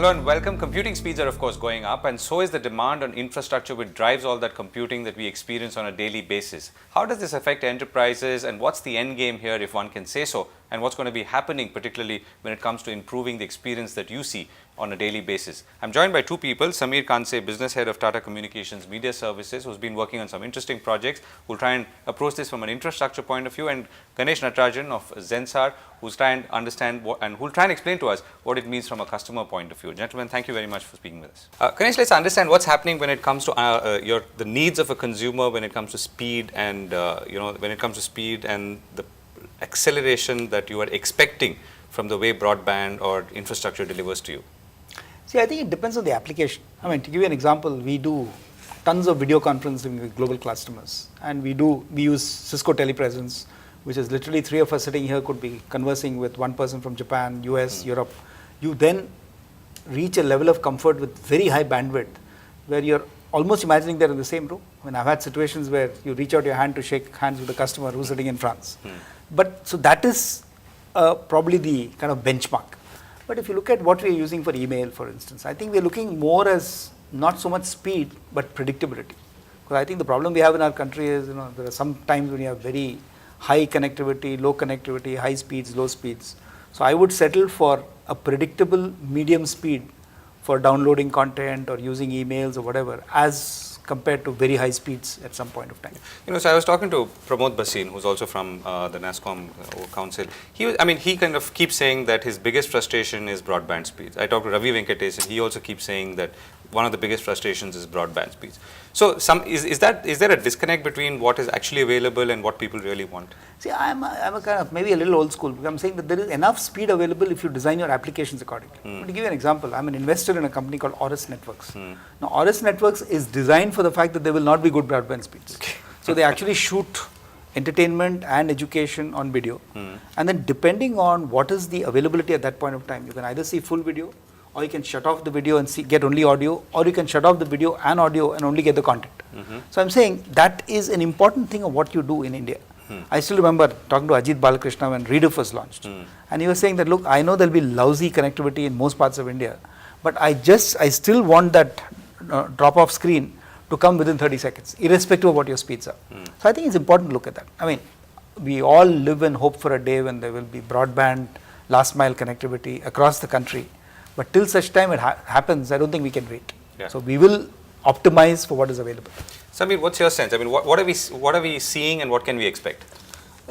Hello and welcome. Computing speeds are of course going up, and so is the demand on infrastructure which drives all that computing that we experience on a daily basis. How does this affect enterprises, and what's the end game here, if one can say so, and what's going to be happening particularly when it comes to improving the experience that you see on a daily basis? I'm joined by two people, Samir Kanse, Business Head of Tata Communications Media Services, who's been working on some interesting projects. We'll try and approach this from an infrastructure point of view, and Ganesh Natarajan of Zensar, who's trying to understand and who'll try and explain to us what it means from a customer point of view. Gentlemen, thank you very much for speaking with us. Ganesh, let's understand what's happening when it comes to the needs of a consumer, when it comes to speed and when it comes to speed and the acceleration that you are expecting from the way broadband or infrastructure delivers to you. See, I think it depends on the application. I mean, to give you an example, we do tons of video conferencing with global customers, and we use Cisco Telepresence, which is literally three of us sitting here could be conversing with one person from Japan, US, Europe. You then reach a level of comfort with very high bandwidth where you're almost imagining they're in the same room. I mean, I've had situations where you reach out your hand to shake hands with a customer who's sitting in France. But so that is probably the kind of benchmark. But if you look at what we're using for email, for instance, I think we're looking more as not so much speed, but predictability. Because I think the problem we have in our country is, there are some times when you have very high connectivity, low connectivity, high speeds, low speeds. So I would settle for a predictable medium speed for downloading content or using emails or whatever, as compared to very high speeds at some point of time. So I was talking to Pramod Bhasin, who's also from the NASSCOM Council. He kind of keeps saying that his biggest frustration is broadband speeds. I talked to Ravi Venkatesh, and he also keeps saying that one of the biggest frustrations is broadband speeds. So is there a disconnect between what is actually available and what people really want? See, I'm a kind of maybe a little old school, because I'm saying that there is enough speed available if you design your applications accordingly. To give you an example, I'm an investor in a company called Auris Networks. Now, Auris Networks is designed for the fact that there will not be good broadband speeds. So they actually shoot entertainment and education on video. And then depending on what is the availability at that point of time, you can either see full video, or you can shut off the video and get only audio, or you can shut off the video and audio and only get the content. So I'm saying that is an important thing of what you do in India. I still remember talking to Ajit Balakrishna when Rediff was launched, and he was saying that, look, I know there'll be lousy connectivity in most parts of India, but I still want that drop-off screen to come within 30 seconds, irrespective of what your speeds are. So I think it's important to look at that. I mean, we all live and hope for a day when there will be broadband, last mile connectivity across the country. But till such time it happens, I don't think we can wait. Yeah. So we will optimize for what is available. Samir, what's your sense? I mean, what are we seeing, and what can we expect?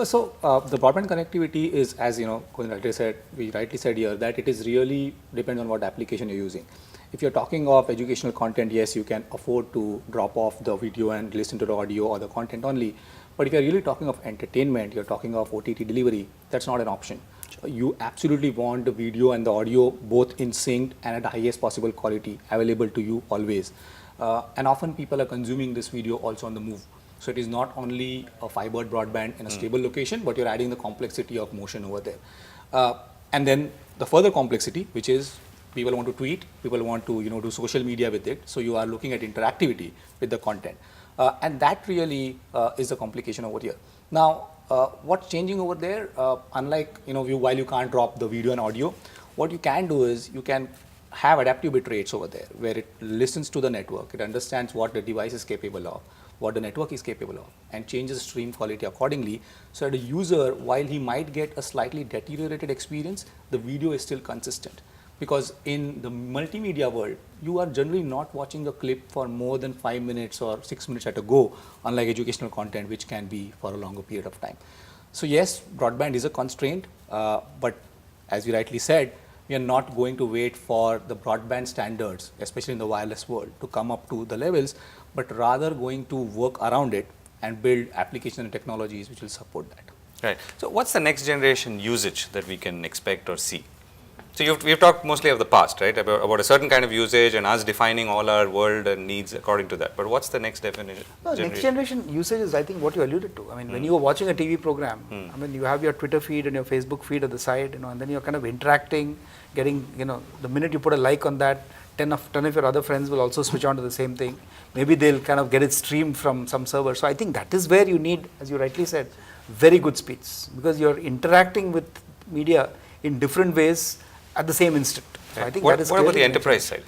So the broadband connectivity is, as we rightly said here, that it is really depends on what application you're using. If you're talking of educational content, yes, you can afford to drop off the video and listen to the audio or the content only. But if you're really talking of entertainment, you're talking of OTT delivery, that's not an option. You absolutely want the video and the audio both in sync and at the highest possible quality available to you always. And often people are consuming this video also on the move. So it is not only a fibered broadband in a stable location, but you're adding the complexity of motion over there. And then the further complexity, which is people want to tweet, people want to do social media with it. So you are looking at interactivity with the content. And that really is the complication over here. Now, what's changing over there, unlike while you can't drop the video and audio, what you can do is you can have adaptive bit rates over there, where it listens to the network, it understands what the device is capable of, what the network is capable of, and changes stream quality accordingly, so that the user, while he might get a slightly deteriorated experience, the video is still consistent. Because in the multimedia world, you are generally not watching a clip for more than 5 minutes or 6 minutes at a go, unlike educational content, which can be for a longer period of time. So yes, broadband is a constraint, but as you rightly said, we are not going to wait for the broadband standards, especially in the wireless world, to come up to the levels, but rather going to work around it and build applications and technologies which will support that. Right. So what's the next generation usage that we can expect or see? So we've talked mostly of the past, right, about a certain kind of usage and us defining all our world and needs according to that. But what's the next definition? No, next generation usage is, I think, what you alluded to. I mean, when you are watching a TV program, I mean, you have your Twitter feed and your Facebook feed at the side, and then you're kind of interacting, getting, the minute you put a like on that, 10 of your other friends will also switch on to the same thing. Maybe they'll kind of get it streamed from some server. So I think that is where you need, as you rightly said, very good speeds, because you're interacting with media in different ways at the same instant. So I think what that is about the clearly enterprise side?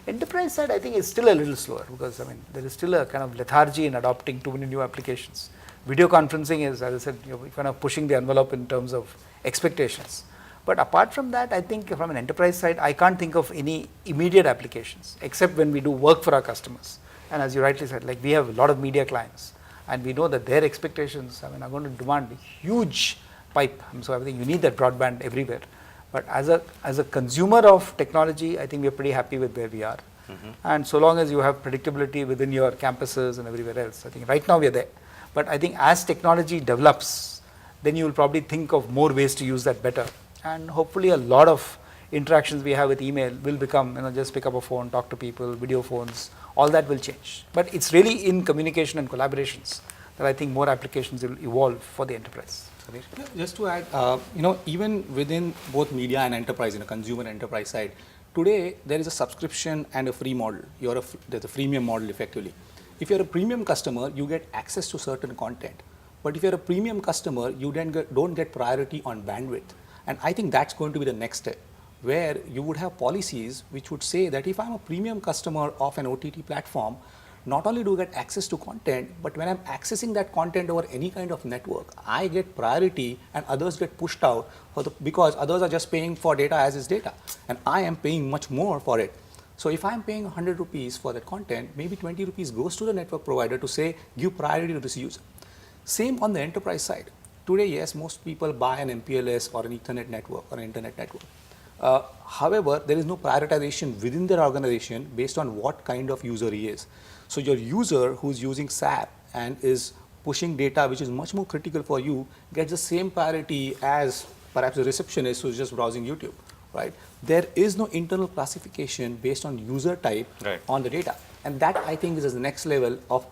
Enterprise side, I think, is still a little slower because I mean there is still a kind of lethargy in adopting too many new applications. Video conferencing is, as I said, you're kind of pushing the envelope in terms of expectations. But apart from that, I think from an enterprise side, I can't think of any immediate applications except when we do work for our customers. And as you rightly said, like we have a lot of media clients, and we know that their expectations, I mean, are going to demand a huge pipe. So I think you need that broadband everywhere. But as a consumer of technology, I think we are pretty happy with where we are. And so long as you have predictability within your campuses and everywhere else, I think right now we are there. But I think as technology develops, then you will probably think of more ways to use that better. And hopefully a lot of interactions we have with email will become, just pick up a phone, talk to people, video phones, all that will change. But it's really in communication and collaborations that I think more applications will evolve for the enterprise. Samir? Yeah, just to add, even within both media and enterprise, consumer and enterprise side, today there is a subscription and a free model. There's a freemium model effectively. If you're a premium customer, you get access to certain content. But if you're a premium customer, you don't get priority on bandwidth. And I think that's going to be the next step, where you would have policies which would say that if I'm a premium customer of an OTT platform, not only do I get access to content, but when I'm accessing that content over any kind of network, I get priority and others get pushed out because others are just paying for data as is data. And I am paying much more for it. So if I'm paying 100 rupees for that content, maybe 20 rupees goes to the network provider to say, give priority to this user. Same on the enterprise side. Today, yes, most people buy an MPLS or an Ethernet network or an internet network. However, there is no prioritization within their organization based on what kind of user he is. So your user who's using SAP and is pushing data which is much more critical for you gets the same priority as perhaps a receptionist who's just browsing YouTube, right? There is no internal classification based on user type on the data. And that, I think, is the next level of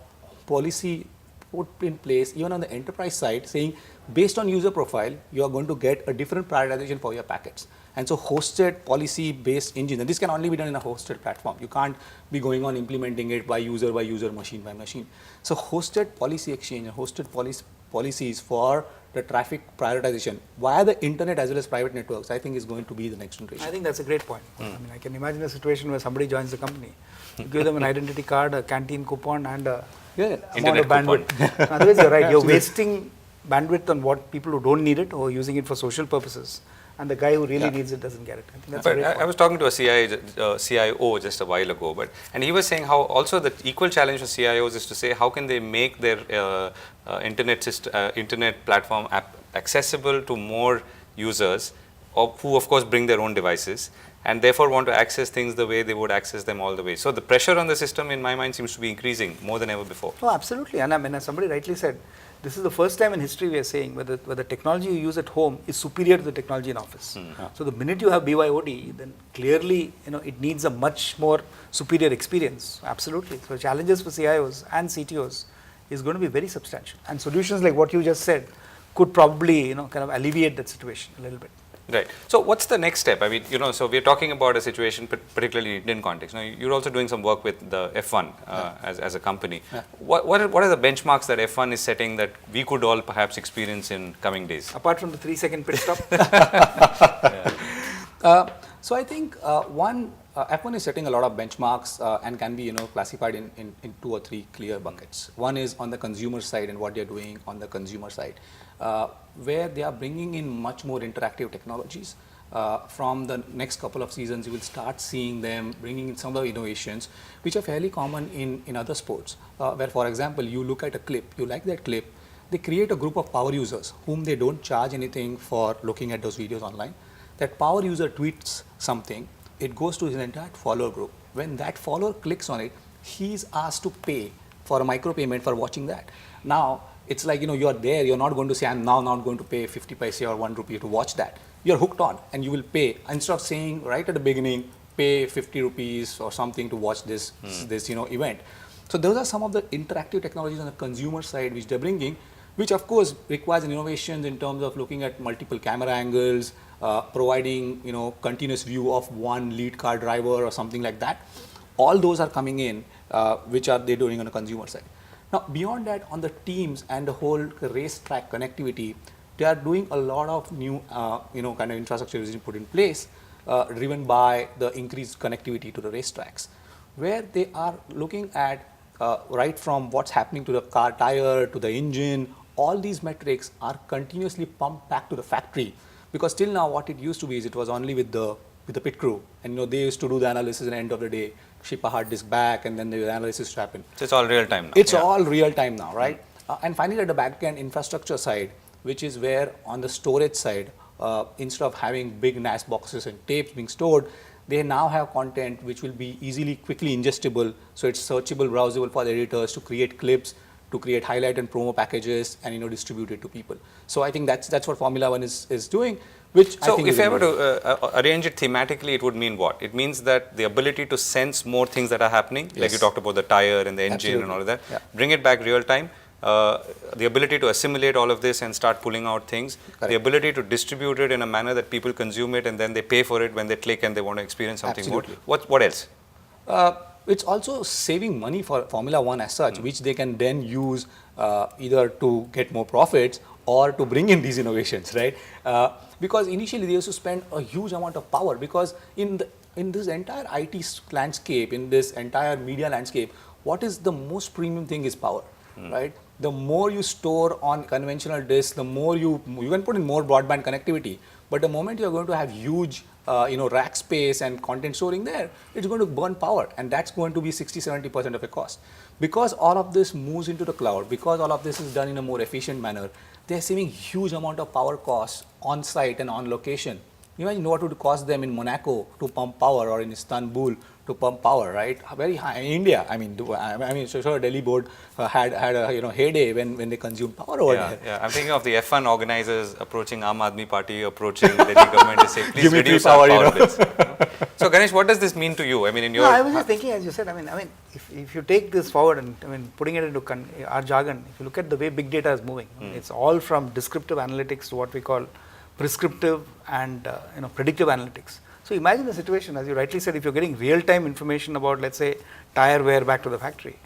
policy put in place even on the enterprise side, saying based on user profile, you are going to get a different prioritization for your packets. And so hosted policy-based engine, and this can only be done in a hosted platform. You can't be going on implementing it by user, machine by machine. So hosted policy exchange and hosted policies for the traffic prioritization via the internet as well as private networks, I think is going to be the next generation. I think that's a great point. I mean, I can imagine a situation where somebody joins the company, you give them an identity card, a canteen coupon, and a amount of bandwidth. Otherwise, you're right. You're wasting bandwidth on what people who don't need it or using it for social purposes. And the guy who really needs it doesn't get it. I think that's a great point. I was talking to a CIO just a while ago, and he was saying how also the equal challenge for CIOs is to say how can they make their internet platform accessible to more users, who of course bring their own devices and therefore want to access things the way they would access them all the way. So the pressure on the system, in my mind, seems to be increasing more than ever before. Oh, absolutely. And I mean, as somebody rightly said, this is the first time in history we are saying whether the technology you use at home is superior to the technology in office. So the minute you have BYOD, then clearly it needs a much more superior experience. Absolutely. So challenges for CIOs and CTOs is going to be very substantial. And solutions like what you just said could probably kind of alleviate that situation a little bit. Right. So what's the next step? I mean, so we're talking about a situation, particularly in Indian context. Now, you're also doing some work with the F1 as a company. Yeah. What are the benchmarks that F1 is setting that we could all perhaps experience in coming days? Apart from the 3-second pit stop? So I think F1 is setting a lot of benchmarks and can be classified in 2 or 3 clear buckets. One is on the consumer side and what they're doing on the consumer side, where they are bringing in much more interactive technologies. From the next couple of seasons, you will start seeing them bringing in some of the innovations which are fairly common in other sports, where, for example, you look at a clip, you like that clip, they create a group of power users whom they don't charge anything for looking at those videos online. That power user tweets something, it goes to his entire follower group. When that follower clicks on it, he's asked to pay for a micro payment for watching that. Now, it's like, you're there, you're not going to say, I'm now not going to pay 50 paise or 1 rupee to watch that. You're hooked on and you will pay. Instead of saying right at the beginning, pay 50 rupees or something to watch this event. So those are some of the interactive technologies on the consumer side which they're bringing, which of course requires innovations in terms of looking at multiple camera angles, providing continuous view of one lead car driver or something like that. All those are coming in, which are they doing on the consumer side. Now, beyond that, on the teams and the whole racetrack connectivity, they are doing a lot of new, kind of infrastructure is put in place, driven by the increased connectivity to the racetracks, where they are looking at right from what's happening to the car tire, to the engine, all these metrics are continuously pumped back to the factory. Because till now what it used to be is it was only with the pit crew, and they used to do the analysis at the end of the day, ship a hard disk back, and then the analysis to happen. So it's all real time now. It's all real time now, right? And finally, at the back end infrastructure side, which is where on the storage side, instead of having big NAS boxes and tapes being stored, they now have content which will be easily, quickly ingestible. So it's searchable, browsable for the editors to create clips, to create highlight and promo packages, and distribute it to people. So I think that's what Formula One is doing. Which so I think if I were to arrange it thematically, it would mean what? It means that the ability to sense more things that are happening, like you talked about the tire and the engine and all of that, bring it back real time. The ability to assimilate all of this and start pulling out things, the ability to distribute it in a manner that people consume it and then they pay for it when they click and they want to experience something more. What else? It's also saving money for Formula One as such, which they can then use either to get more profits or to bring in these innovations, right? Because initially they used to spend a huge amount of power, because in this entire IT landscape, in this entire media landscape, what is the most premium thing is power, right? The more you store on conventional disks, the more you can put in more broadband connectivity. But the moment you're going to have huge rack space and content storing there, it's going to burn power, and that's going to be 60-70% of the cost. Because all of this moves into the cloud, because all of this is done in a more efficient manner, they're saving huge amount of power costs on site and on location. Imagine what would cost them in Monaco to pump power, or in Istanbul to pump power, right? Very high. In India, sure Delhi board had a heyday when they consumed power over there. Yeah, I'm thinking of the F1 organizers approaching Aam Aadmi Party, approaching the Delhi government to say, please reduce our power bills. So Ganesh, what does this mean to you? I mean, in your... No, I was just thinking, as you said, I mean, if you take this forward and putting it into our jargon, if you look at the way big data is moving, it's all from descriptive analytics to what we call prescriptive and predictive analytics. So imagine the situation, as you rightly said, if you're getting real-time information about, let's say, tire wear back to the factory.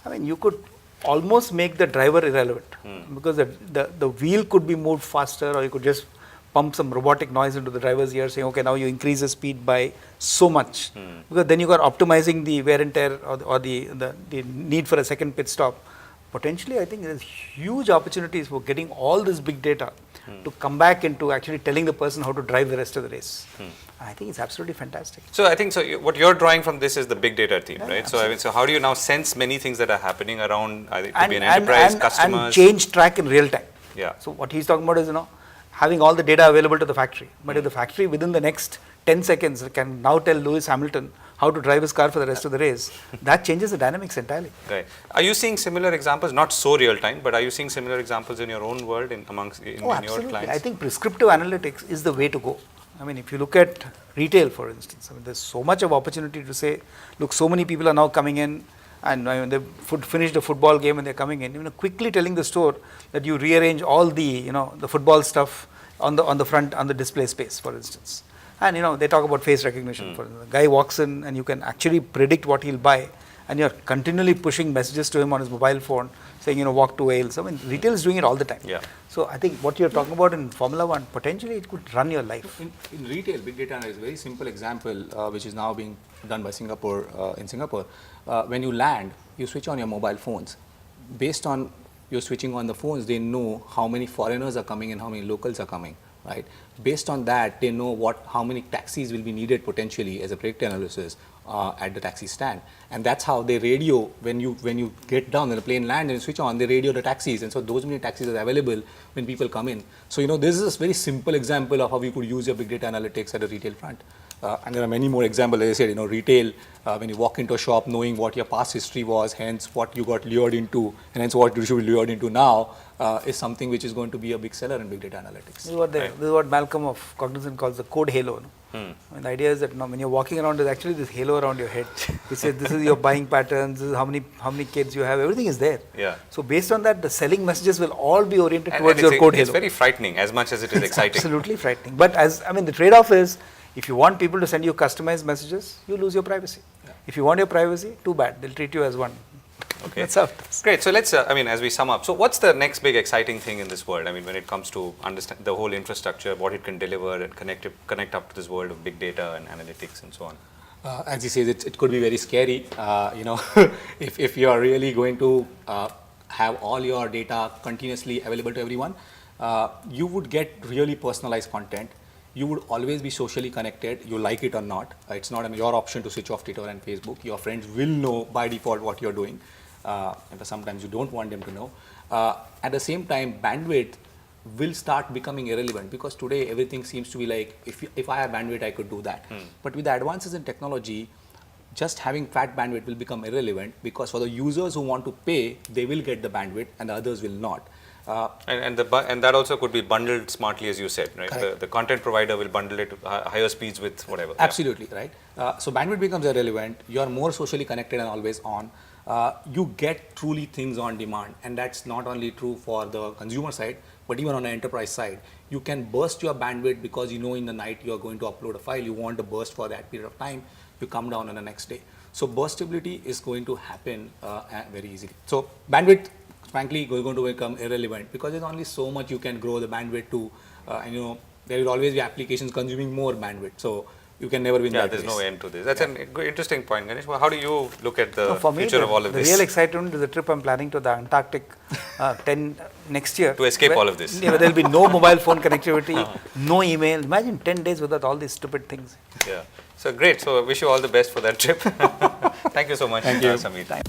I mean, you could almost make the driver irrelevant, because the wheel could be moved faster, or you could just pump some robotic noise into the driver's ear saying, okay, now you increase the speed by so much. Because then you got optimizing the wear and tear, or the need for a second pit stop. Potentially, I think there's huge opportunities for getting all this big data to come back into actually telling the person how to drive the rest of the race. I think it's absolutely fantastic. So I think what you're drawing from this is the big data theme, right? Absolutely. So how do you now sense many things that are happening around, it could be an enterprise, customers? And change track in real time. Yeah. So what he's talking about is, having all the data available to the factory. But if the factory within the next 10 seconds can now tell Lewis Hamilton how to drive his car for the rest of the race, that changes the dynamics entirely. Right. Are you seeing similar examples, not so real time, but are you seeing similar examples in your own world, in your clients? I think prescriptive analytics is the way to go. I mean, if you look at retail, for instance, there's so much of opportunity to say, look, so many people are now coming in, and they've finished a football game and they're coming in, quickly telling the store that you rearrange all the, the football stuff on the front, on the display space, for instance. And they talk about face recognition. For instance, the guy walks in and you can actually predict what he'll buy, and you're continually pushing messages to him on his mobile phone saying, walk to Wales. I mean, retail is doing it all the time. Yeah. So I think what you're talking about in Formula One, potentially it could run your life. In retail, big data is a very simple example, which is now being done by Singapore. In Singapore, when you land, you switch on your mobile phones. Based on you're switching on the phones, they know how many foreigners are coming and how many locals are coming. Right. Based on that, they know how many taxis will be needed potentially as a predictive analysis at the taxi stand, and that's how they radio when you get down and the plane lands and switch on, they radio the taxis, and so those many taxis are available when people come in. So this is a very simple example of how you could use your big data analytics at a retail front. And there are many more examples. As I said, retail, when you walk into a shop, knowing what your past history was, hence what you got lured into, and hence what you should be lured into now, is something which is going to be a big seller in big data analytics. This is what Malcolm of Cognizant calls the code halo. And the idea is that when you're walking around, there's actually this halo around your head. It says this is your buying patterns, this is how many kids you have, everything is there. Yeah. So based on that, the selling messages will all be oriented towards your code halo. It's very frightening as much as it is exciting. Absolutely frightening. But the trade-off is, if you want people to send you customized messages, you lose your privacy. Yeah. If you want your privacy, too bad. They'll treat you as one. Okay. That's how it is. Great. So let's, as we sum up, so what's the next big exciting thing in this world? I mean, when it comes to understand the whole infrastructure, what it can deliver and connect up to this world of big data and analytics and so on. As you say, it could be very scary. If you are really going to have all your data continuously available to everyone, you would get really personalized content. You would always be socially connected, you like it or not. It's not your option to switch off Twitter and Facebook. Your friends will know by default what you're doing. And sometimes you don't want them to know. At the same time, bandwidth will start becoming irrelevant, because today everything seems to be like, if I have bandwidth, I could do that. But with the advances in technology, just having fat bandwidth will become irrelevant, because for the users who want to pay, they will get the bandwidth and the others will not. And that also could be bundled smartly, as you said, right? Correct. The content provider will bundle it to higher speeds with whatever. Absolutely, right? So bandwidth becomes irrelevant. You are more socially connected and always on. You get truly things on demand, and that's not only true for the consumer side, but even on the enterprise side. You can burst your bandwidth because you know in the night you are going to upload a file. You want a burst for that period of time. You come down on the next day. So burstability is going to happen very easily. So bandwidth, frankly, going to become irrelevant, because there's only so much you can grow the bandwidth to, and there will always be applications consuming more bandwidth. So you can never win Yeah, that there's race. no end to this. That's an interesting point, Ganesh. Well, how do you look at the For me, future of all of the this? real excitement is the trip I'm planning to the Antarctic next year. To escape where- all of this. Yeah, there'll be no mobile phone connectivity, no email. Imagine 10 days without all these stupid things. Yeah. So great. So wish you all the best for that trip. Thank you so much, Thank you. Sameer.